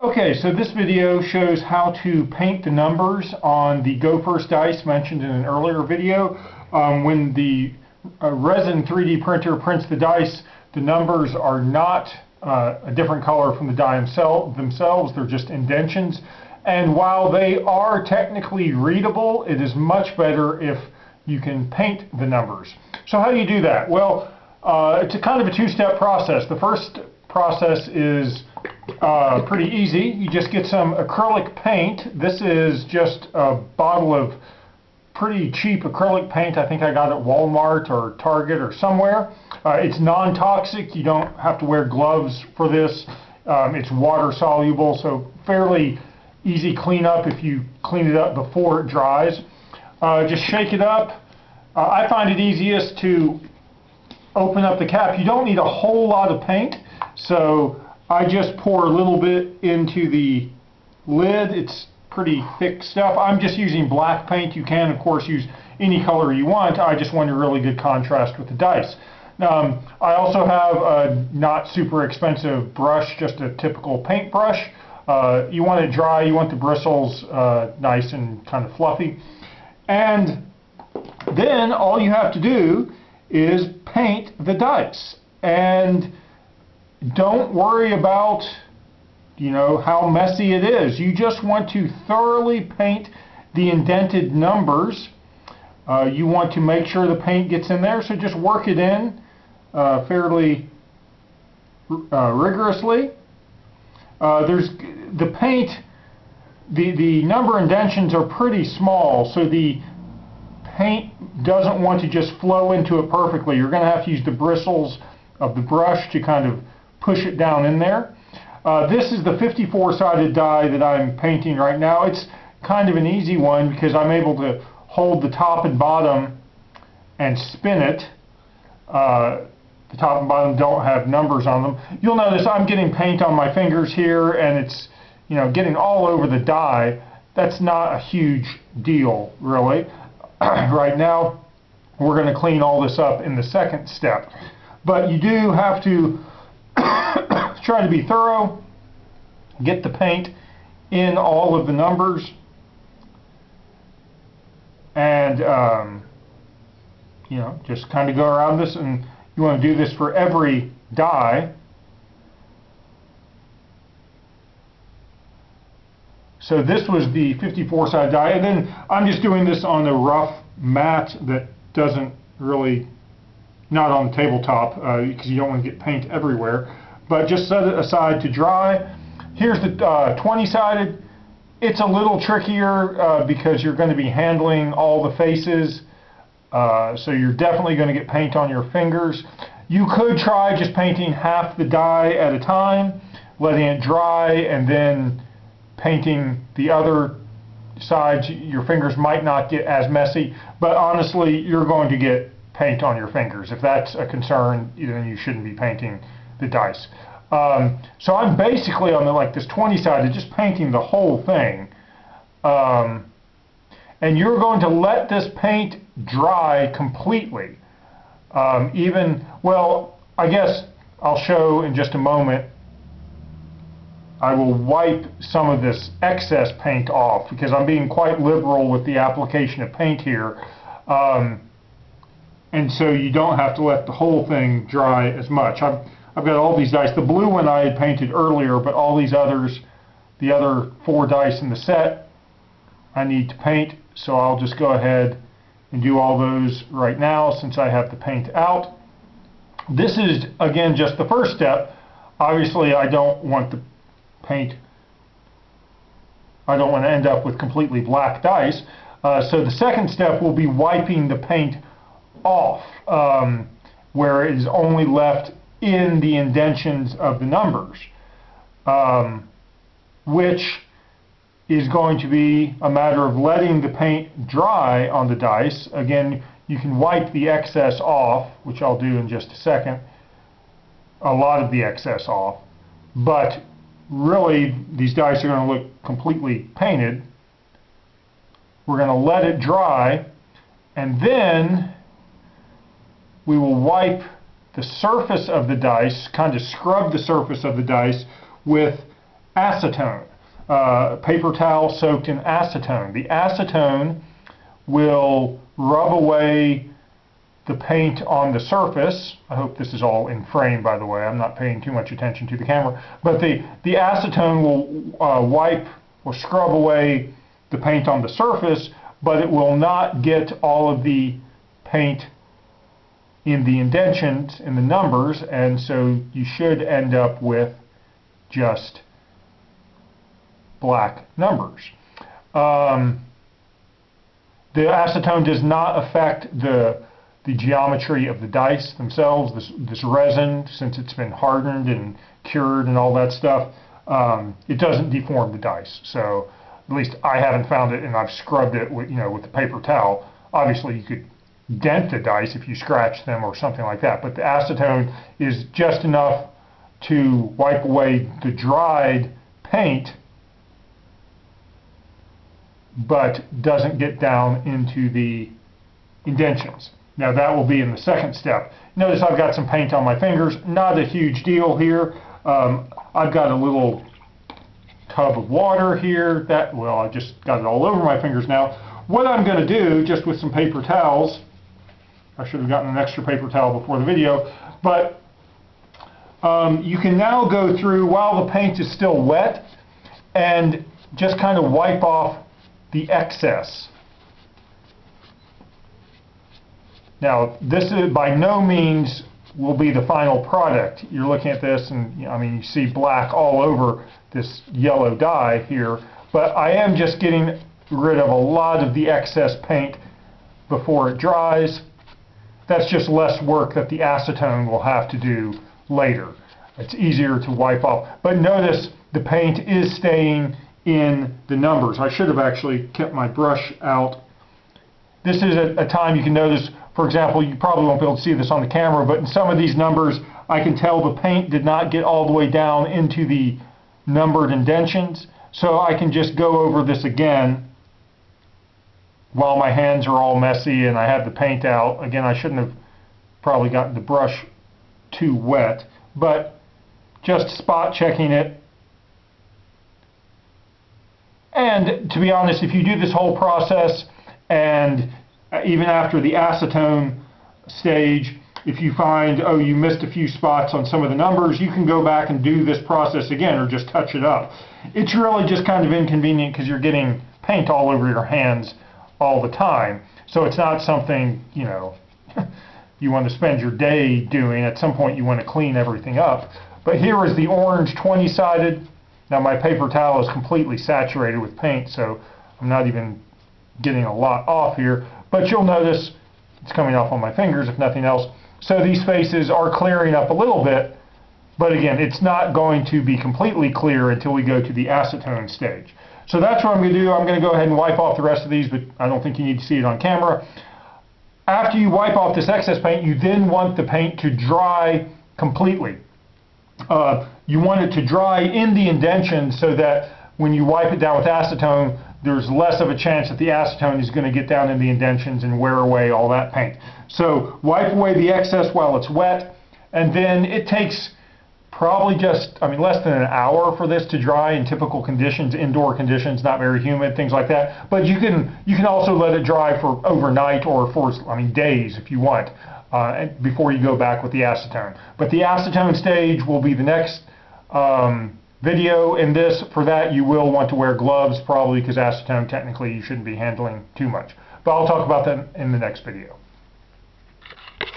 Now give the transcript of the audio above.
Okay, so this video shows how to paint the numbers on the Go First dice mentioned in an earlier video. When the resin 3D printer prints the dice, the numbers are not a different color from the die themselves, they're just indentions. And while they are technically readable, it is much better if you can paint the numbers. So how do you do that? Well, it's a kind of a two-step process. The first process is pretty easy. You just get some acrylic paint. This is just a bottle of pretty cheap acrylic paint. I think I got it at Walmart or Target or somewhere. It's non-toxic. You don't have to wear gloves for this. It's water soluble, so fairly easy cleanup if you clean it up before it dries. Just shake it up. I find it easiest to open up the cap. You don't need a whole lot of paint, so I just pour a little bit into the lid. It's pretty thick stuff. I'm just using black paint. You can, of course, use any color you want. I just want a really good contrast with the dice. I also have a not super expensive brush, just a typical paint brush. You want it dry. You want the bristles nice and kind of fluffy. And then all you have to do is paint the dice. And don't worry about, how messy it is. You just want to thoroughly paint the indented numbers. You want to make sure the paint gets in there, so just work it in fairly rigorously. There's the paint, the number indentions are pretty small, so the paint doesn't want to just flow into it perfectly. You're going to have to use the bristles of the brush to kind of push it down in there. This is the 54-sided die that I'm painting right now. It's kind of an easy one because I'm able to hold the top and bottom and spin it. The top and bottom don't have numbers on them. You'll notice I'm getting paint on my fingers here, and it's getting all over the die. That's not a huge deal, really. Right now, we're going to clean all this up in the second step. But you do have to try to be thorough, get the paint in all of the numbers, and just kind of go around this, and you want to do this for every die. So this was the 54-sided die, and then I'm just doing this on a rough mat that doesn't really, not on the tabletop, because you don't want to get paint everywhere, but just set it aside to dry. Here's the 20-sided. It's a little trickier because you're going to be handling all the faces, so you're definitely going to get paint on your fingers. You could try just painting half the die at a time, letting it dry, and then painting the other sides. Your fingers might not get as messy, but honestly, you're going to get paint on your fingers. If that's a concern, then you shouldn't be painting the dice. So I'm basically on this 20-sided, just painting the whole thing. And you're going to let this paint dry completely. I guess I'll show in just a moment. I will wipe some of this excess paint off because I'm being quite liberal with the application of paint here. And so you don't have to let the whole thing dry as much. I've got all these dice. The blue one I had painted earlier, but all these others, the other 4 dice in the set, I need to paint. So I'll just go ahead and do all those right now since I have the paint out. This is, again, just the first step. Obviously, I don't want the paint, I don't want to end up with completely black dice. So the second step will be wiping the paint off where it is only left in the indentions of the numbers, which is going to be a matter of letting the paint dry on the dice. Again, you can wipe the excess off, which I'll do in just a second, a lot of the excess off, but really these dice are going to look completely painted. We're going to let it dry, and then we will wipe the surface of the dice, kind of scrub the surface of the dice with acetone, paper towel soaked in acetone. The acetone will rub away the paint on the surface. I hope this is all in frame, by the way. I'm not paying too much attention to the camera. But the acetone will wipe or scrub away the paint on the surface, but it will not get all of the paint in the indentions, in the numbers, and so you should end up with just black numbers. The acetone does not affect the geometry of the dice themselves. This resin, since it's been hardened and cured and all that stuff, it doesn't deform the dice. So at least I haven't found it, and I've scrubbed it with, with the paper towel. Obviously you could dent the dice if you scratch them or something like that, but the acetone is just enough to wipe away the dried paint, but doesn't get down into the indentions. Now that will be in the second step. Notice I've got some paint on my fingers. Not a huge deal here. I've got a little tub of water here. I just got it all over my fingers now. What I'm going to do, just with some paper towels, I should have gotten an extra paper towel before the video, but you can now go through while the paint is still wet and just kind of wipe off the excess. Now, this is by no means will be the final product. You're looking at this and you see black all over this yellow dye here, but I am just getting rid of a lot of the excess paint before it dries. That's just less work that the acetone will have to do later. It's easier to wipe off. But notice the paint is staying in the numbers. I should have actually kept my brush out. This is a time you can notice, for example, you probably won't be able to see this on the camera, but in some of these numbers I can tell the paint did not get all the way down into the numbered indentions. So I can just go over this again while my hands are all messy and I have the paint out. Again, I shouldn't have probably gotten the brush too wet, but just spot checking it. And to be honest, if you do this whole process and even after the acetone stage, if you find, oh, you missed a few spots on some of the numbers, you can go back and do this process again or just touch it up. It's really just kind of inconvenient because you're getting paint all over your hands all the time. So it's not something, you want to spend your day doing. At some point you want to clean everything up. But here is the orange 20-sided. Now my paper towel is completely saturated with paint, so I'm not even getting a lot off here. But you'll notice it's coming off on my fingers, if nothing else. So these faces are clearing up a little bit, but again, it's not going to be completely clear until we go to the acetone stage. So that's what I'm going to do. I'm going to go ahead and wipe off the rest of these, but I don't think you need to see it on camera. After you wipe off this excess paint, you then want the paint to dry completely. You want it to dry in the indention so that when you wipe it down with acetone, there's less of a chance that the acetone is going to get down in the indentions and wear away all that paint. So wipe away the excess while it's wet, and then it takes probably just, less than an hour for this to dry in typical conditions, indoor conditions, not very humid, things like that. But you can also let it dry for overnight or for, days if you want, before you go back with the acetone. But the acetone stage will be the next video. In this, for that, you will want to wear gloves probably because acetone technically you shouldn't be handling too much. But I'll talk about that in the next video.